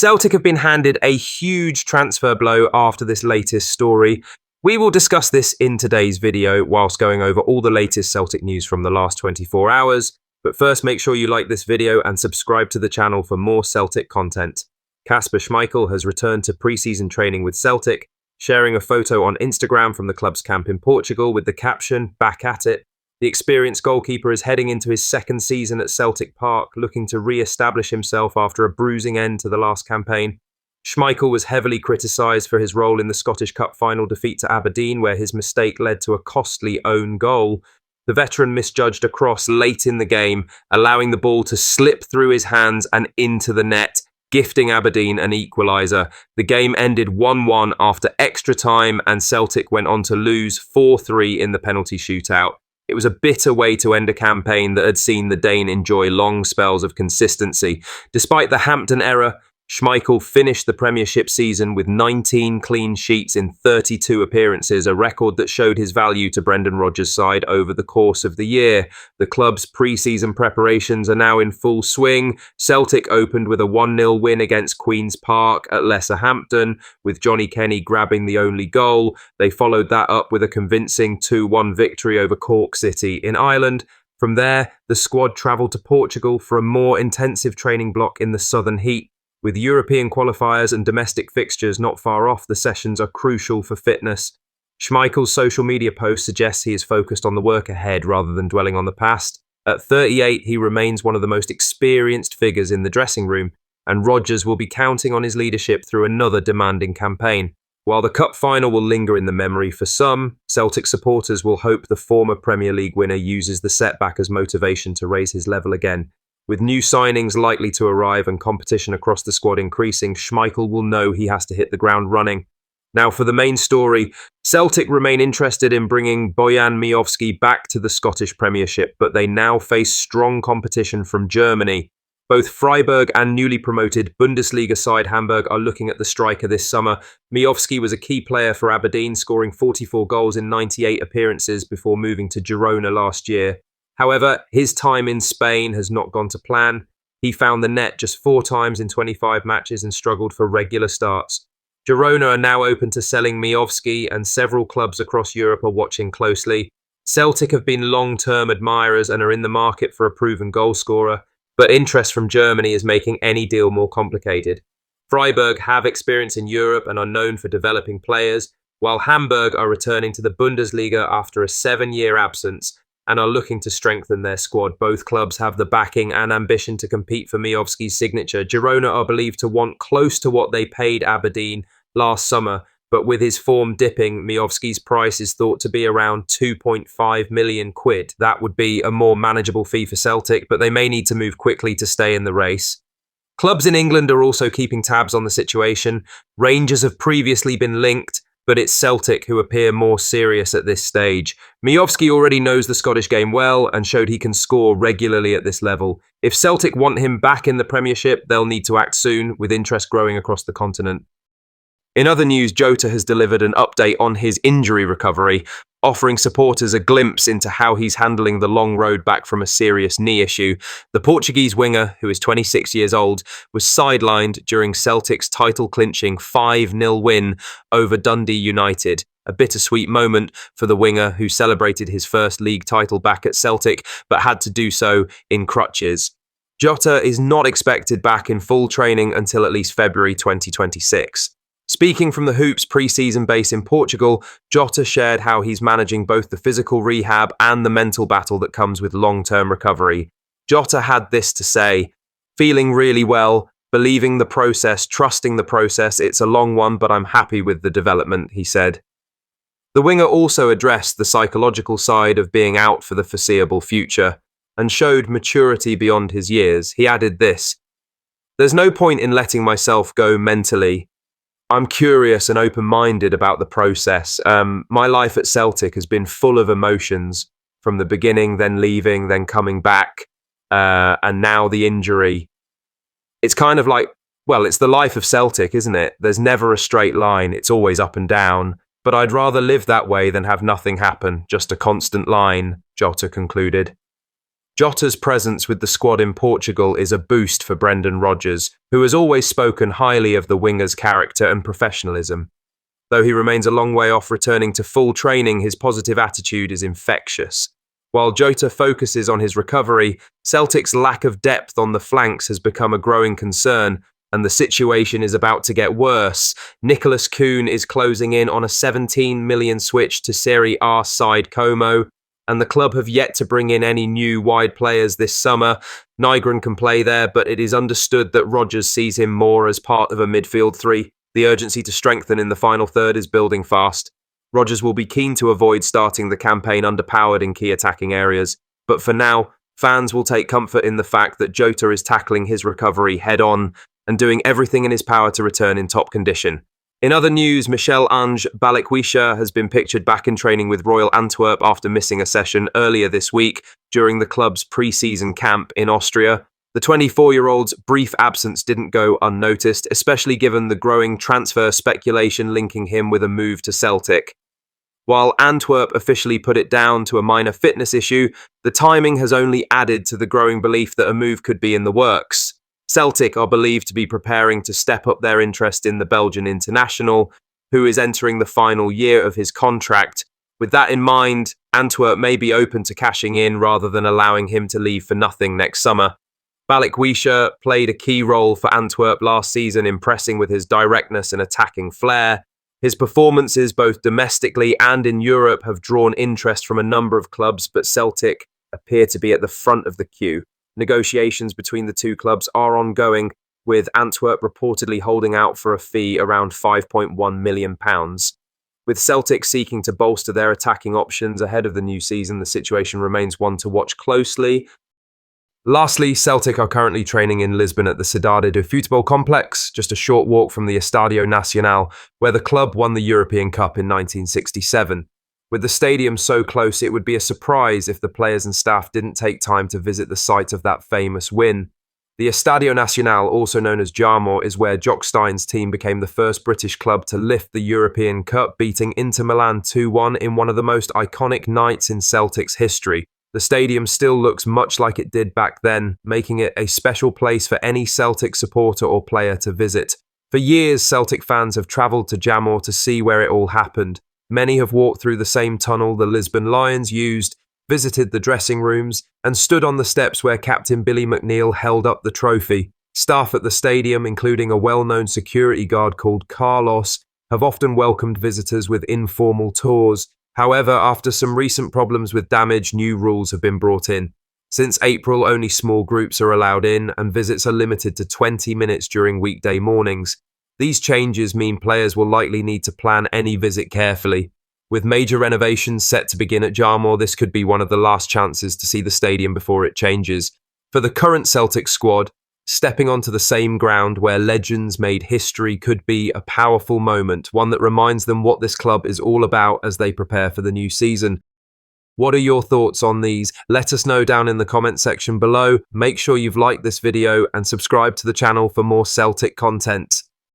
Celtic have been handed a huge transfer blow after this latest story. We will discuss this in today's video whilst going over all the latest Celtic news from the last 24 hours. But first, make sure you like this video and subscribe to the channel for more Celtic content. Kasper Schmeichel has returned to pre-season training with Celtic, sharing a photo on Instagram from the club's camp in Portugal with the caption, "Back at it." The experienced goalkeeper is heading into his second season at Celtic Park, looking to re-establish himself after a bruising end to the last campaign. Schmeichel was heavily criticised for his role in the Scottish Cup final defeat to Aberdeen, where his mistake led to a costly own goal. The veteran misjudged a cross late in the game, allowing the ball to slip through his hands and into the net, gifting Aberdeen an equaliser. The game ended 1-1 after extra time, and Celtic went on to lose 4-3 in the penalty shootout. It was a bitter way to end a campaign that had seen the Dane enjoy long spells of consistency. Despite the Hampden error, Schmeichel finished the Premiership season with 19 clean sheets in 32 appearances, a record that showed his value to Brendan Rodgers' side over the course of the year. The club's pre-season preparations are now in full swing. Celtic opened with a 1-0 win against Queen's Park at Lesser Hampden, with Johnny Kenny grabbing the only goal. They followed that up with a convincing 2-1 victory over Cork City in Ireland. From there, the squad travelled to Portugal for a more intensive training block in the Southern Heat. With European qualifiers and domestic fixtures not far off, the sessions are crucial for fitness. Schmeichel's social media post suggests he is focused on the work ahead rather than dwelling on the past. At 38, he remains one of the most experienced figures in the dressing room, and Rodgers will be counting on his leadership through another demanding campaign. While the cup final will linger in the memory for some, Celtic supporters will hope the former Premier League winner uses the setback as motivation to raise his level again. With new signings likely to arrive and competition across the squad increasing, Schmeichel will know he has to hit the ground running. Now for the main story, Celtic remain interested in bringing Bojan Miovski back to the Scottish Premiership, but they now face strong competition from Germany. Both Freiburg and newly promoted Bundesliga side Hamburg are looking at the striker this summer. Miovski was a key player for Aberdeen, scoring 44 goals in 98 appearances before moving to Girona last year. However, his time in Spain has not gone to plan. He found the net just 4 times in 25 matches and struggled for regular starts. Girona are now open to selling Miovski, and several clubs across Europe are watching closely. Celtic have been long-term admirers and are in the market for a proven goalscorer, but interest from Germany is making any deal more complicated. Freiburg have experience in Europe and are known for developing players, while Hamburg are returning to the Bundesliga after a 7-year absence and are looking to strengthen their squad. Both clubs have the backing and ambition to compete for Miovski's signature. Girona are believed to want close to what they paid Aberdeen last summer, but with his form dipping, Miovski's price is thought to be around 2.5 million quid. That would be a more manageable fee for Celtic, but they may need to move quickly to stay in the race. Clubs in England are also keeping tabs on the situation. Rangers have previously been linked, but it's Celtic who appear more serious at this stage. Miovski already knows the Scottish game well and showed he can score regularly at this level. If Celtic want him back in the Premiership, they'll need to act soon, with interest growing across the continent. In other news, Jota has delivered an update on his injury recovery, offering supporters a glimpse into how he's handling the long road back from a serious knee issue. The Portuguese winger, who is 26 years old, was sidelined during Celtic's title-clinching 5-0 win over Dundee United. A bittersweet moment for the winger, who celebrated his first league title back at Celtic, but had to do so in crutches. Jota is not expected back in full training until at least February 2026. Speaking from the Hoops pre-season base in Portugal, Jota shared how he's managing both the physical rehab and the mental battle that comes with long-term recovery. Jota had this to say: "Feeling really well, believing the process, trusting the process. It's a long one, but I'm happy with the development," he said. The winger also addressed the psychological side of being out for the foreseeable future and showed maturity beyond his years. He added this: "There's no point in letting myself go mentally. I'm curious and open-minded about the process. My life at Celtic has been full of emotions, from the beginning, then leaving, then coming back, and now the injury. It's kind of like, well, it's the life of Celtic, isn't it? There's never a straight line. It's always up and down. But I'd rather live that way than have nothing happen, just a constant line," Jota concluded. Jota's presence with the squad in Portugal is a boost for Brendan Rodgers, who has always spoken highly of the winger's character and professionalism. Though he remains a long way off returning to full training, his positive attitude is infectious. While Jota focuses on his recovery, Celtic's lack of depth on the flanks has become a growing concern, and the situation is about to get worse. Nicholas Kuhn is closing in on a 17 million switch to Serie A side Como, and the club have yet to bring in any new wide players this summer. Nygren can play there, but it is understood that Rodgers sees him more as part of a midfield three. The urgency to strengthen in the final third is building fast. Rodgers will be keen to avoid starting the campaign underpowered in key attacking areas, but for now, fans will take comfort in the fact that Jota is tackling his recovery head-on and doing everything in his power to return in top condition. In other news, Michel-Ange Balikwisha has been pictured back in training with Royal Antwerp after missing a session earlier this week during the club's pre-season camp in Austria. The 24-year-old's brief absence didn't go unnoticed, especially given the growing transfer speculation linking him with a move to Celtic. While Antwerp officially put it down to a minor fitness issue, the timing has only added to the growing belief that a move could be in the works. Celtic are believed to be preparing to step up their interest in the Belgian international, who is entering the final year of his contract. With that in mind, Antwerp may be open to cashing in rather than allowing him to leave for nothing next summer. Balikwisha played a key role for Antwerp last season, impressing with his directness and attacking flair. His performances both domestically and in Europe have drawn interest from a number of clubs, but Celtic appear to be at the front of the queue. Negotiations between the two clubs are ongoing, with Antwerp reportedly holding out for a fee around £5.1 million. With Celtic seeking to bolster their attacking options ahead of the new season, the situation remains one to watch closely. Lastly, Celtic are currently training in Lisbon at the Cidade do Futebol complex, just a short walk from the Estadio Nacional, where the club won the European Cup in 1967. With the stadium so close, it would be a surprise if the players and staff didn't take time to visit the site of that famous win. The Estadio Nacional, also known as Jarmo, is where Jock Stein's team became the first British club to lift the European Cup, beating Inter Milan 2-1 in one of the most iconic nights in Celtic's history. The stadium still looks much like it did back then, making it a special place for any Celtic supporter or player to visit. For years, Celtic fans have travelled to Jamor to see where it all happened. Many have walked through the same tunnel the Lisbon Lions used, visited the dressing rooms, and stood on the steps where Captain Billy McNeil held up the trophy. Staff at the stadium, including a well-known security guard called Carlos, have often welcomed visitors with informal tours. However, after some recent problems with damage, new rules have been brought in. Since April, only small groups are allowed in, and visits are limited to 20 minutes during weekday mornings. These changes mean players will likely need to plan any visit carefully. With major renovations set to begin at Jarmo, this could be one of the last chances to see the stadium before it changes. For the current Celtic squad, stepping onto the same ground where legends made history could be a powerful moment, one that reminds them what this club is all about as they prepare for the new season. What are your thoughts on these? Let us know down in the comment section below. Make sure you've liked this video and subscribe to the channel for more Celtic content.